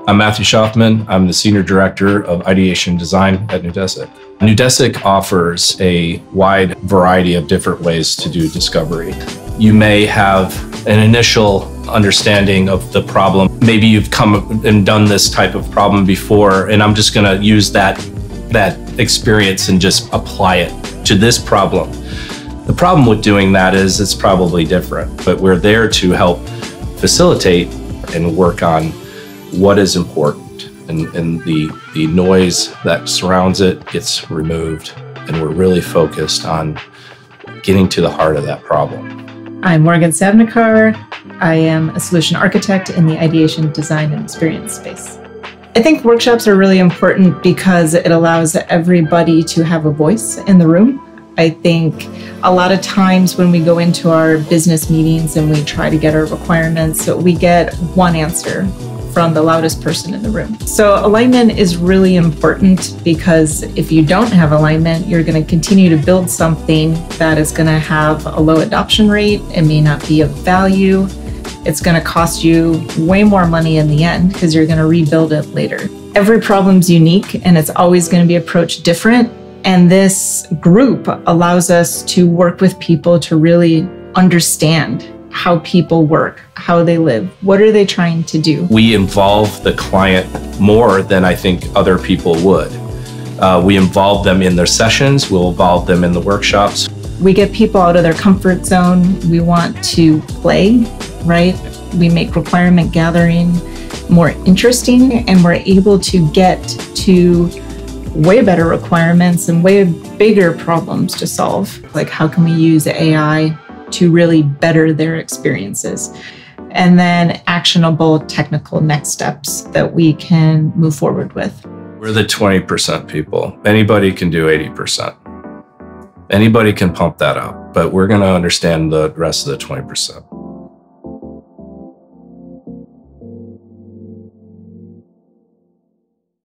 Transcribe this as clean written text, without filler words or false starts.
I'm Matthew Schaffman. I'm the Senior Director of Ideation Design at Neudesic. Neudesic offers a wide variety of different ways to do discovery. You may have an initial understanding of the problem. Maybe you've come and done this type of problem before, and I'm just going to use that experience and just apply it to this problem. The problem with doing that is it's probably different, but we're there to help facilitate and work on what is important, and the noise that surrounds it gets removed, and we're really focused on getting to the heart of that problem. I'm Morgan Savnikar. I am a solution architect in the Ideation Design and Experience space. I think workshops are really important because it allows everybody to have a voice in the room. I think a lot of times when we go into our business meetings and we try to get our requirements, we get one answer from the loudest person in the room. So alignment is really important, because if you don't have alignment, you're going to continue to build something that is going to have a low adoption rate. It may not be of value. It's going to cost you way more money in the end because you're going to rebuild it later. Every problem's unique and it's always going to be approached different. And this group allows us to work with people to really understand how people work, how they live, what are they trying to do. We involve the client more than I think other people would. We involve them in their sessions, we'll involve them in the workshops. We get people out of their comfort zone. We want to play, right? We make requirement gathering more interesting, and we're able to get to way better requirements and way bigger problems to solve. Like, how can we use AI to really better their experiences? And then actionable technical next steps that we can move forward with. We're the 20% people. Anybody can do 80%. Anybody can pump that up, but we're going to understand the rest of the 20%.